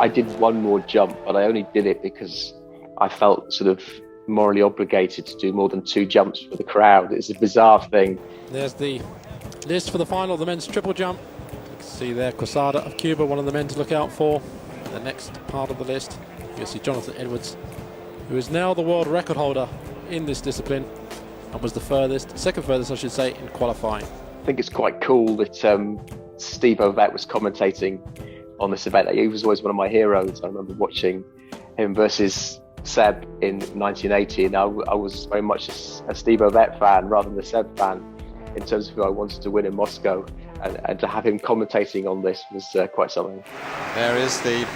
I did one more jump, but I only did it because I felt sort of morally obligated to do more than 2 jumps for the crowd. It's a bizarre thing. There's the list for the final, the men's triple jump. You can see there Quesada of Cuba, one of the men to look out for. The next part of the list, you'll see Jonathan Edwards, who is now the world record holder in this discipline and was the second furthest I should say, in qualifying. I think it's quite cool that Steve Ovett was commentating on this event. He was always one of my heroes. I remember watching him versus Seb in 1980, and I was very much a Steve Ovett fan rather than a Seb fan in terms of who I wanted to win in Moscow, and to have him commentating on this was quite something. There is the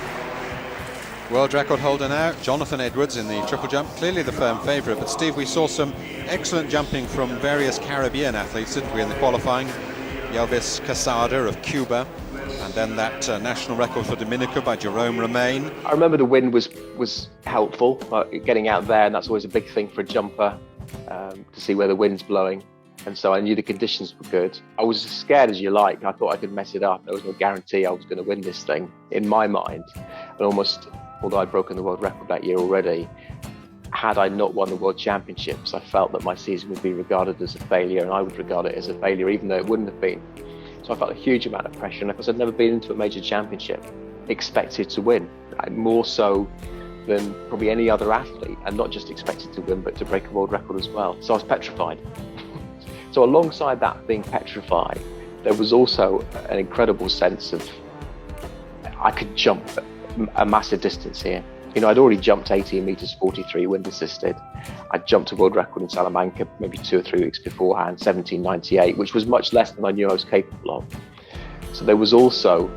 world record holder now, Jonathan Edwards, in the triple jump, clearly the firm favourite. But Steve, we saw some excellent jumping from various Caribbean athletes, didn't we, in the qualifying? Yelvis Quesada of Cuba, and then that national record for Dominica by Jerome Romain. I remember the wind was helpful, getting out there, and that's always a big thing for a jumper, to see where the wind's blowing. And so I knew the conditions were good. I was as scared as you like. I thought I could mess it up. There was no guarantee I was going to win this thing in my mind. And almost, although I'd broken the world record that year already, had I not won the World Championships, I felt that my season would be regarded as a failure, and I would regard it as a failure even though it wouldn't have been. So I felt a huge amount of pressure, and because I'd never been into a major championship, expected to win, more so than probably any other athlete, and not just expected to win, but to break a world record as well. So I was petrified. So alongside that being petrified, there was also an incredible sense of I could jump a massive distance here. You know, I'd already jumped 18 meters 43 wind assisted. I'd jumped a world record in Salamanca maybe 2 or 3 weeks beforehand, 1798, which was much less than I knew I was capable of. So there was also,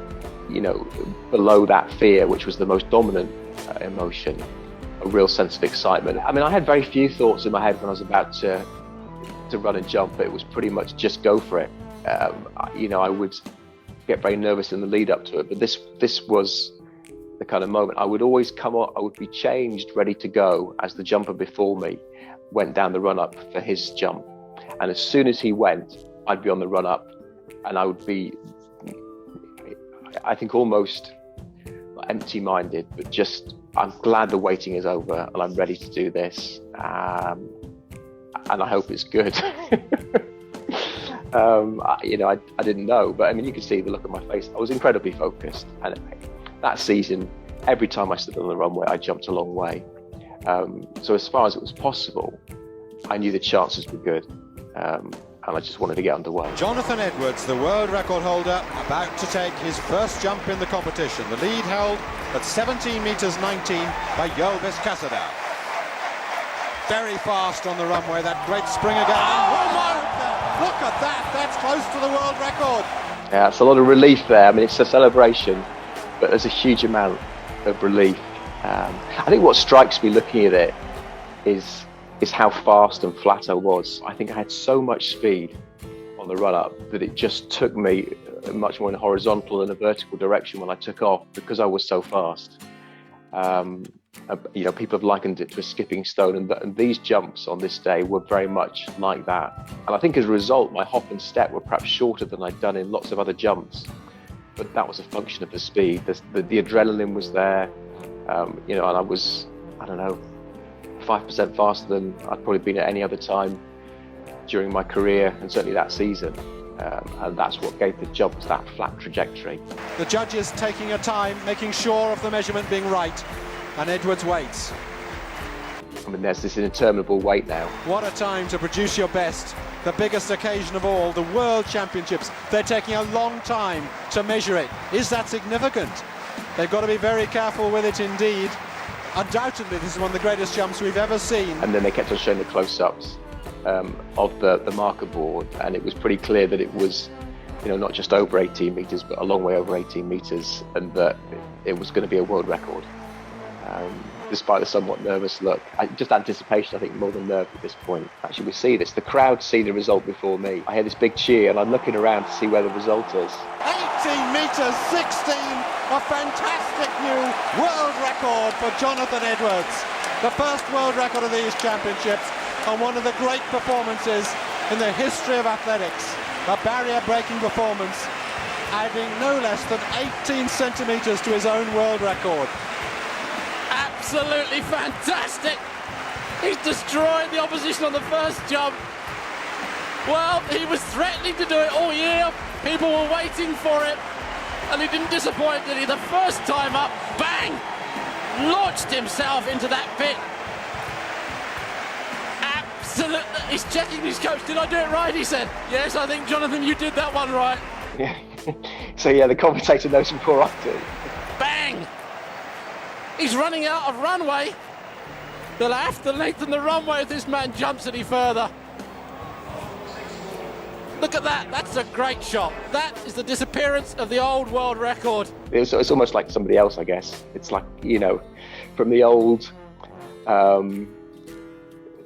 you know, below that fear, which was the most dominant emotion, a real sense of excitement. I mean, I had very few thoughts in my head when I was about to run and jump. It was pretty much just go for it. You know, I would get very nervous in the lead up to it, but this was the kind of moment. I would always come up, I would be changed, ready to go as the jumper before me went down the run up for his jump. And as soon as he went, I'd be on the run up, and I would be, I think, almost empty-minded, but just, I'm glad the waiting is over and I'm ready to do this. And I hope it's good. You know, I didn't know, but I mean, you could see the look on my face. I was incredibly focused, and that season, every time I stood on the runway, I jumped a long way. So as far as it was possible, I knew the chances were good, and I just wanted to get underway. Jonathan Edwards, the world record holder, about to take his first jump in the competition. The lead held at 17 meters 19 by Yelvis Quesada. Very fast on the runway, that great spring again. Oh my, look at that, that's close to the world record. Yeah, it's a lot of relief there. I mean, it's a celebration, but there's a huge amount of relief. I think what strikes me looking at it is how fast and flat I was. I think I had so much speed on the run-up that it just took me much more in a horizontal than a vertical direction when I took off, because I was so fast. You know, people have likened it to a skipping stone, and these jumps on this day were very much like that. And I think as a result, my hop and step were perhaps shorter than I'd done in lots of other jumps, but that was a function of the speed. The adrenaline was there, you know, and I was, I don't know, 5% faster than I'd probably been at any other time during my career, and certainly that season. And that's what gave the jumps that flat trajectory. The judges taking a time, making sure of the measurement being right, and Edwards waits. I mean, there's this interminable wait now. What a time to produce your best. The biggest occasion of all, the World Championships. They're taking a long time to measure it. Is that significant? They've got to be very careful with it indeed. Undoubtedly, this is one of the greatest jumps we've ever seen. And then they kept on showing the close-ups of the marker board, and it was pretty clear that it was, you know, not just over 18 meters, but a long way over 18 meters, and that it was going to be a world record. Despite the somewhat nervous look, just anticipation, I think, more than nerve at this point. Actually, we see this. The crowd see the result before me. I hear this big cheer, and I'm looking around to see where the result is. 18 meters 16, a fantastic new world record for Jonathan Edwards. The first world record of these championships, and one of the great performances in the history of athletics. A barrier-breaking performance, adding no less than 18 centimetres to his own world record. Absolutely fantastic. He's destroyed the opposition on the first jump. Well, he was threatening to do it all year. People were waiting for it, and he didn't disappoint, did he? The first time up, bang! Launched himself into that pit. Absolutely. He's checking his coach. Did I do it right? He said. Yes, I think, Jonathan, you did that one right. Yeah. So yeah, the commentator knows before I do. Bang! He's running out of runway. They'll have to lengthen the runway if this man jumps any further. Look at that. That's a great shot. That is the disappearance of the old world record. It's almost like somebody else, I guess. It's like, you know, from the old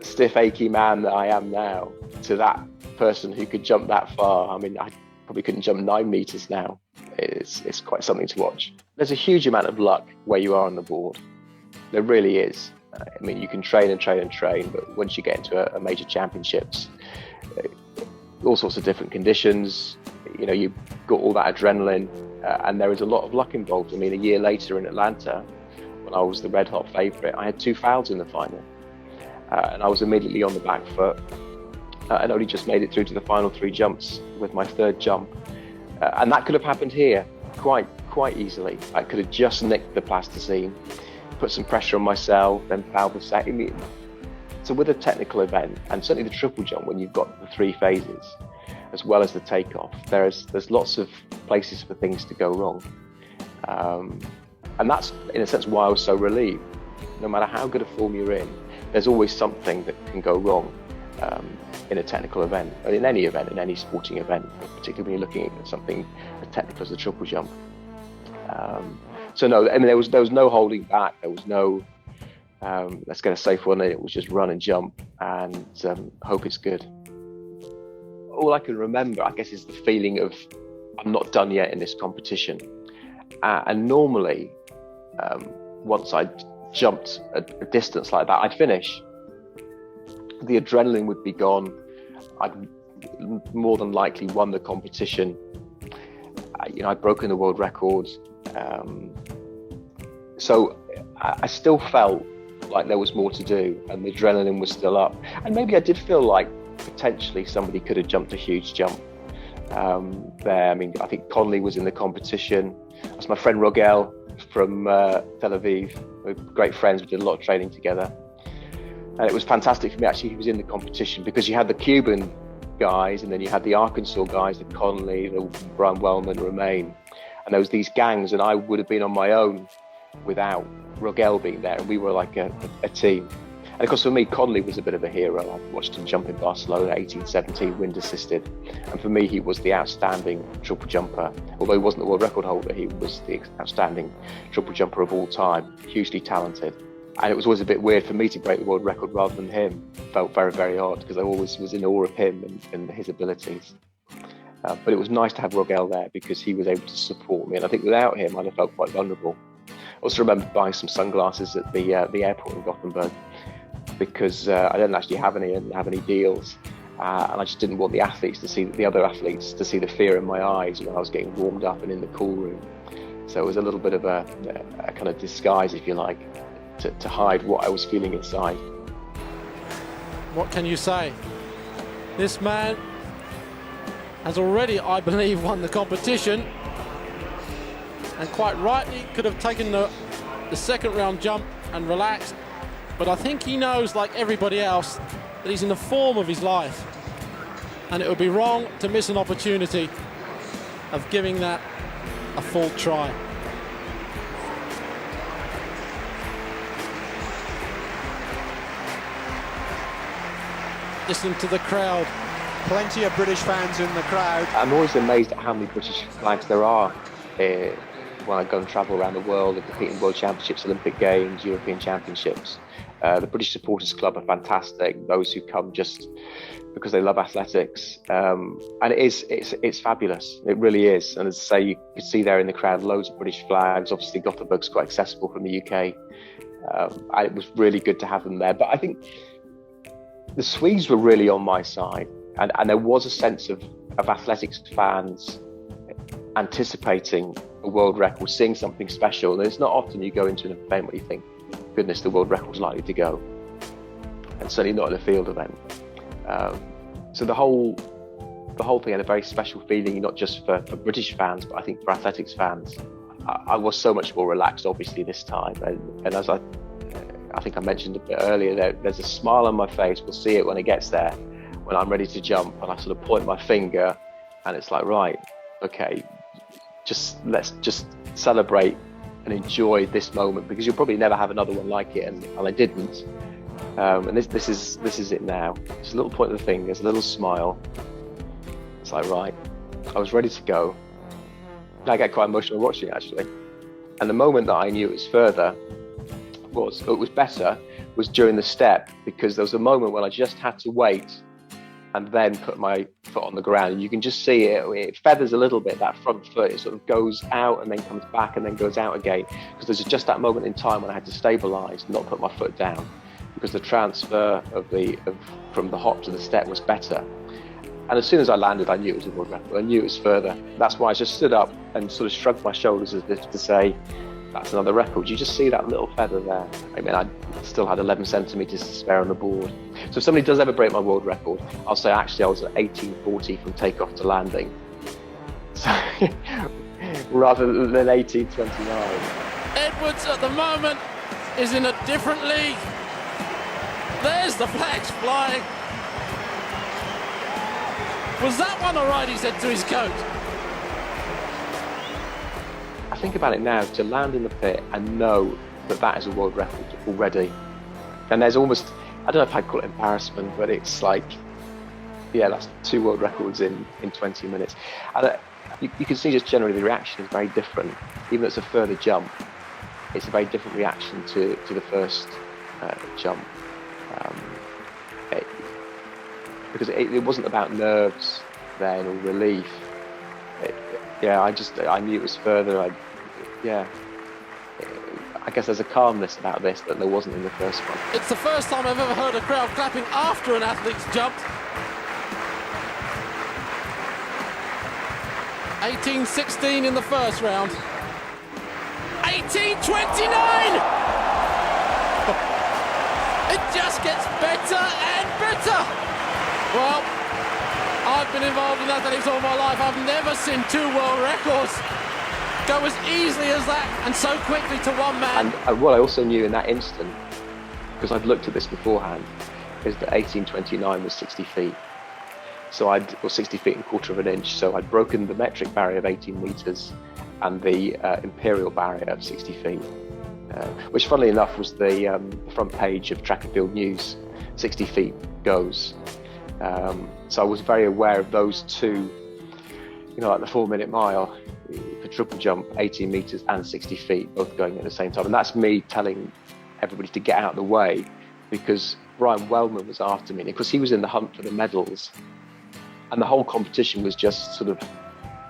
stiff, achy man that I am now to that person who could jump that far. I mean, I probably couldn't jump 9 meters now. It's quite something to watch. There's a huge amount of luck where you are on the board. There really is. I mean, you can train and train and train, but once you get into a major championships, all sorts of different conditions, you know, you've got all that adrenaline, and there is a lot of luck involved. I mean, a year later in Atlanta, when I was the red hot favourite, I had 2 fouls in the final, and I was immediately on the back foot, and only just made it through to the final 3 jumps with my 3rd jump, and that could have happened here quite easily. I could have just nicked the plasticine, put some pressure on myself, then fouled the second. So with a technical event, and certainly the triple jump, when you've got the 3 phases, as well as the takeoff, there's lots of places for things to go wrong. And that's, in a sense, why I was so relieved. No matter how good a form you're in, there's always something that can go wrong in a technical event, or in any event, in any sporting event, particularly when you're looking at something as technical as the triple jump. So no, I mean, there was no holding back. There was no, let's get a safe one in. It was just run and jump and hope it's good. All I can remember, I guess, is the feeling of I'm not done yet in this competition. And normally, once I jumped a distance like that, I'd finish. The adrenaline would be gone. I'd more than likely won the competition. I'd broken the world record. So I still felt like there was more to do, and the adrenaline was still up. And maybe I did feel like potentially somebody could have jumped a huge jump there. I mean, I think Conley was in the competition. That's my friend Rogel from Tel Aviv. We're great friends. We did a lot of training together. And it was fantastic for me, actually. He was in the competition because you had the Cuban guys, and then you had the Arkansas guys, the Conley, the Brian Wellman, Romain. And there was these gangs, and I would have been on my own without Rogel being there, and we were like a team. And of course, for me, Conley was a bit of a hero. I watched him jump in Barcelona, 1817, wind assisted. And for me, he was the outstanding triple jumper. Although he wasn't the world record holder, he was the outstanding triple jumper of all time, hugely talented. And it was always a bit weird for me to break the world record rather than him. It felt very, very odd because I always was in awe of him and his abilities. But it was nice to have Rogel there because he was able to support me. And I think without him, I'd have felt quite vulnerable. I also remember buying some sunglasses at the airport in Gothenburg because I didn't actually have any deals. And I just didn't want the other athletes to see the fear in my eyes when I was getting warmed up and in the cool room. So it was a little bit of a kind of disguise, if you like, to hide what I was feeling inside. What can you say? This man has already, I believe, won the competition, and quite rightly could have taken the second round jump and relaxed, but I think he knows, like everybody else, that he's in the form of his life, and it would be wrong to miss an opportunity of giving that a full try. Listen to the crowd. Plenty of British fans in the crowd. I'm always amazed at how many British flags there are when I go and travel around the world and compete in World Championships, Olympic Games, European Championships. The British Supporters Club are fantastic. Those who come just because they love athletics, and it's fabulous. It really is. And as I say, you can see there in the crowd loads of British flags. Obviously, Gothenburg's quite accessible from the UK. And it was really good to have them there. But I think the Swedes were really on my side, and there was a sense of athletics fans anticipating a world record, seeing something special. And it's not often you go into an event where you think, goodness, the world record's likely to go. And certainly not in a field event. So the whole thing had a very special feeling, not just for British fans, but I think for athletics fans. I was so much more relaxed, obviously, this time. And as I think I mentioned a bit earlier, there's a smile on my face. We'll see it when it gets there, when I'm ready to jump, and I sort of point my finger, and it's like, right, okay, let's just celebrate and enjoy this moment, because you'll probably never have another one like it, and I didn't. And this is it now. Just a little point of the fingers, a little smile. It's like, right, I was ready to go. I get quite emotional watching it, actually. And the moment that I knew it was better was during the step, because there was a moment when I just had to wait and then put my foot on the ground. And you can just see it feathers a little bit, that front foot. It sort of goes out and then comes back and then goes out again, because there's just that moment in time when I had to stabilise and not put my foot down, because the transfer from the hop to the step was better. And as soon as I landed, I knew it was a world record. I knew it was further. That's why I just stood up and sort of shrugged my shoulders as if to say, that's another record. You just see that little feather there. I mean, I still had 11 centimetres to spare on the board. So if somebody does ever break my world record, I'll say, actually, I was at 18:40 from takeoff to landing. So, rather than 18:29. Edwards at the moment is in a different league. There's the flags flying. Was that one all right, he said to his coach? I think about it now, to land in the pit and know that is a world record already. And there's almost, I don't know if I'd call it embarrassment, but it's like, yeah, that's 2 world records in 20 minutes. And you can see just generally the reaction is very different. Even though it's a further jump, it's a very different reaction to the first jump. Because it wasn't about nerves then or relief. I knew it was further. I guess there's a calmness about this that there wasn't in the first one. It's the first time I've ever heard a crowd clapping after an athlete's jumped. 18:16 in the first round. 18:29! It just gets better and better. Well, I've been involved in athletics all my life. I've never seen 2 world records go as easily as that and so quickly to one man. And what I also knew in that instant, because I'd looked at this beforehand, is that 18:29 was 60 feet. So 60 feet and 1/4 of an inch. So I'd broken the metric barrier of 18 metres and the imperial barrier of 60 feet. Which, funnily enough, was the front page of Track and Field News. 60 feet goes. So I was very aware of those two, like the 4-minute mile, the triple jump, 18 metres and 60 feet, both going at the same time. And that's me telling everybody to get out of the way, because Brian Wellman was after me, because he was in the hunt for the medals. And the whole competition was just sort of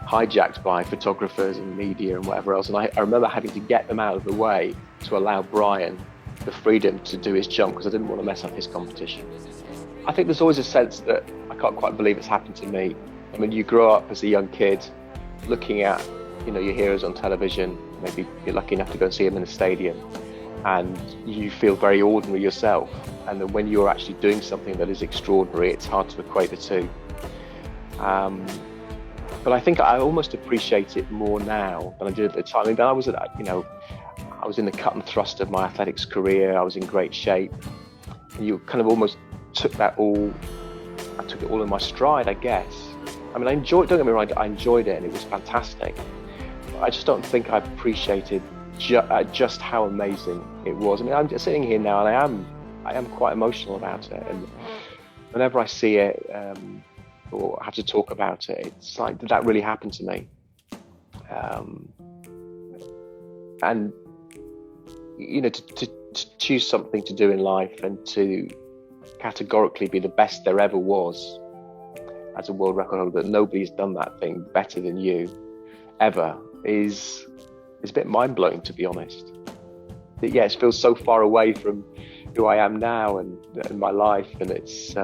hijacked by photographers and media and whatever else. And I remember having to get them out of the way to allow Brian the freedom to do his jump, because I didn't want to mess up his competition. I think there's always a sense that I can't quite believe it's happened to me. I mean, you grow up as a young kid looking at, your heroes on television. Maybe you're lucky enough to go and see them in the stadium, and you feel very ordinary yourself. And then when you're actually doing something that is extraordinary, it's hard to equate the two. But I think I almost appreciate it more now than I did at the time. I mean, I was in the cut and thrust of my athletics career. I was in great shape. And you kind of almost took it all in my stride, I guess. I mean, don't get me wrong, I enjoyed it and it was fantastic. But I just don't think I appreciated just how amazing it was. I mean, I'm just sitting here now and I am quite emotional about it. And whenever I see it, or have to talk about it, it's like, did that really happen to me? And to choose something to do in life and to categorically be the best there ever was as a world record holder, that nobody's done that thing better than you ever, is a bit mind-blowing, to be honest. It feels so far away from who I am now and my life, and it's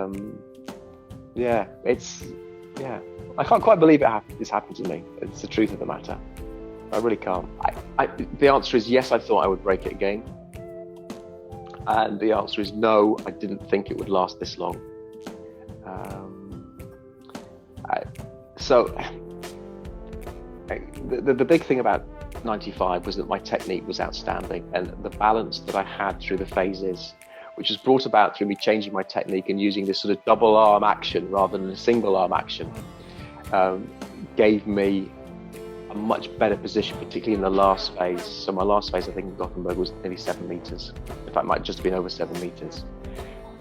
Yeah, I can't quite believe this happened to me. It's the truth of the matter. I really can't. The answer is yes, I thought I would break it again. And the answer is no, I didn't think it would last this long. The big thing about 95 was that my technique was outstanding, and the balance that I had through the phases, which was brought about through me changing my technique and using this sort of double arm action rather than a single arm action, gave me a much better position, particularly in the last phase. So my last phase, I think, in Gothenburg was nearly 7 meters. In fact, it might just have been over 7 meters.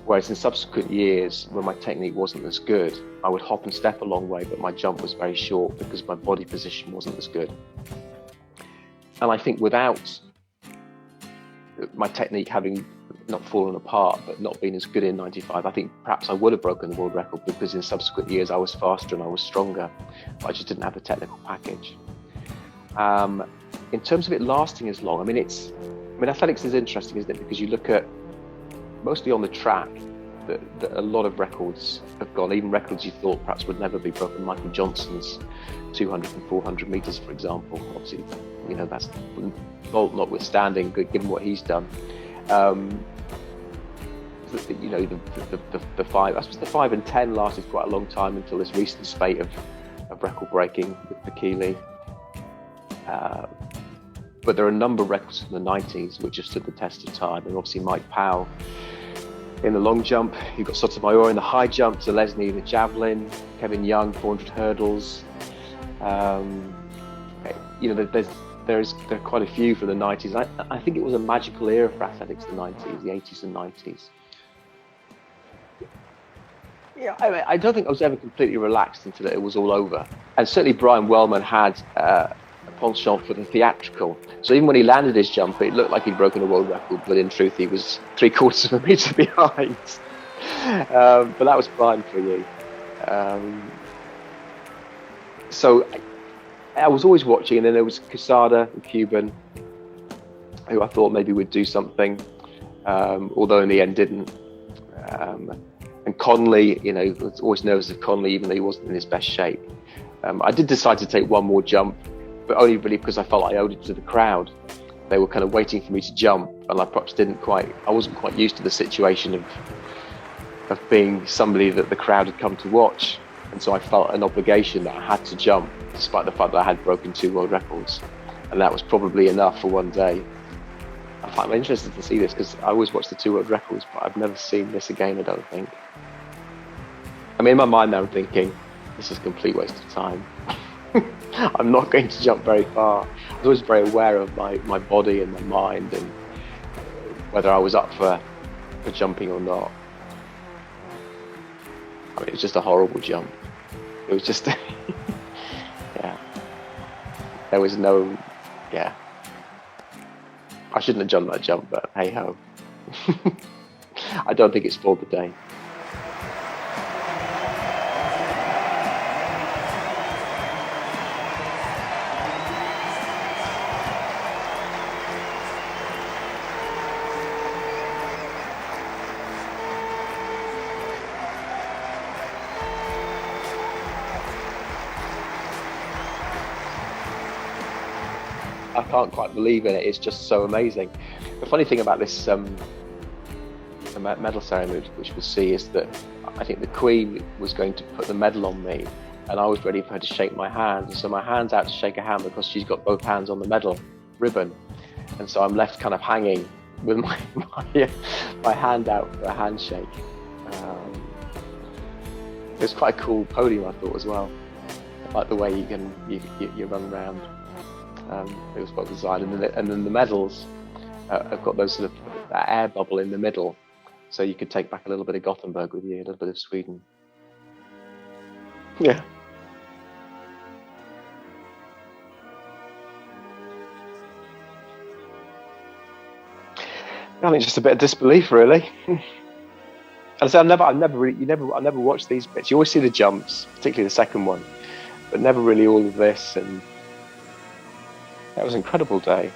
Whereas in subsequent years, when my technique wasn't as good, I would hop and step a long way, but my jump was very short because my body position wasn't as good. And I think without my technique having not fallen apart, but not been as good in 95, I think perhaps I would have broken the world record, because in subsequent years I was faster and I was stronger, but I just didn't have the technical package. In terms of it lasting as long, athletics is interesting, isn't it? Because you look at, mostly on the track, that a lot of records have gone, even records you thought perhaps would never be broken. Michael Johnson's 200 and 400 meters, for example. Obviously, that's Bolt notwithstanding, given what he's done. The 5, I suppose the 5 and 10 lasted quite a long time until this recent spate of record breaking with Bekele. But there are a number of records from the 90s which have stood the test of time, and obviously Mike Powell in the long jump, you've got Sotomayor in the high jump, Zelezny in the javelin, Kevin Young 400 hurdles. There are quite a few from the 90s. I think it was a magical era for athletics, the 90s, the 80s and 90s. Yeah, I don't think I was ever completely relaxed until it was all over. And certainly Brian Wellman had a penchant for the theatrical. So even when he landed his jump, it looked like he'd broken a world record, but in truth, he was 3/4 of a meter behind. But that was Brian for you. So I was always watching, and then there was Quesada, the Cuban, who I thought maybe would do something, although in the end didn't. And Conley, I was always nervous of Conley, even though he wasn't in his best shape. I did decide to take one more jump, but only really because I felt I owed it to the crowd. They were kind of waiting for me to jump, and I perhaps I wasn't quite used to the situation of being somebody that the crowd had come to watch. And so I felt an obligation that I had to jump, despite the fact that I had broken 2 world records. And that was probably enough for one day. I'm interested to see this, because I always watch the 2 world records, but I've never seen this again, I don't think. In my mind now I'm thinking, this is a complete waste of time. I'm not going to jump very far. I was always very aware of my body and my mind, and whether I was up for jumping or not. It was just a horrible jump. It was just, yeah. There was no, yeah. I shouldn't have jumped that jump, but hey ho. I don't think it spoiled the day. I can't quite believe in it. It's just so amazing. The funny thing about this medal ceremony, which we'll see, is that I think the Queen was going to put the medal on me, and I was ready for her to shake my hand. And so my hand's out to shake her hand because she's got both hands on the medal ribbon, and so I'm left kind of hanging with my hand out for a handshake. It was quite a cool podium, I thought, as well. I like the way you run around. It was well designed, and then the medals have got those sort of that air bubble in the middle, so you could take back a little bit of Gothenburg with you, a little bit of Sweden. Yeah. I think just a bit of disbelief, really. And so I never watched these bits. You always see the jumps, particularly the second one, but never really all of this. And that was an incredible day.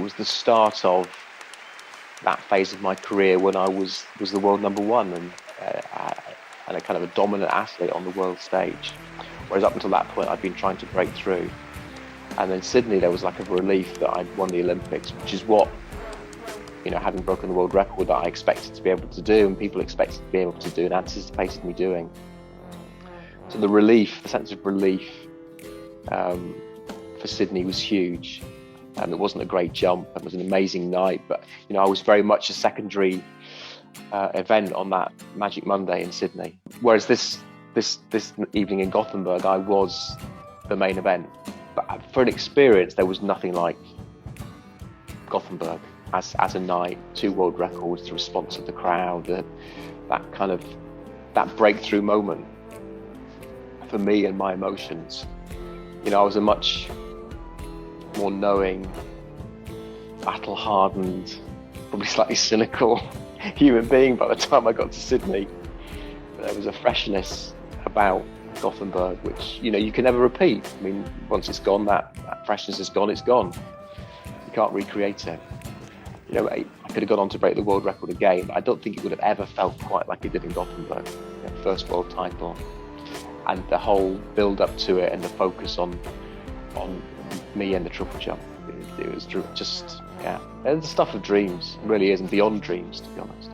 was the start of that phase of my career when I was the world #1 and a kind of a dominant athlete on the world stage. Whereas up until that point, I'd been trying to break through. And then Sydney, there was like a relief that I'd won the Olympics, which is what, having broken the world record, that I expected to be able to do, and people expected to be able to do and anticipated me doing. So the sense of relief for Sydney was huge. It wasn't a great jump. It was an amazing night, but I was very much a secondary event on that Magic Monday in Sydney. Whereas this evening in Gothenburg, I was the main event. But for an experience, there was nothing like Gothenburg as a night. 2 world records, the response of the crowd, that breakthrough moment for me and my emotions. I was a much more knowing, battle-hardened, probably slightly cynical human being by the time I got to Sydney. There was a freshness about Gothenburg, which you can never repeat. I mean, once it's gone, that freshness is gone. It's gone. You can't recreate it. I could have gone on to break the world record again, but I don't think it would have ever felt quite like it did in Gothenburg. First world title, and the whole build-up to it, and the focus on me and the triple jump. It was just, it's the stuff of dreams. It really is, and beyond dreams, to be honest.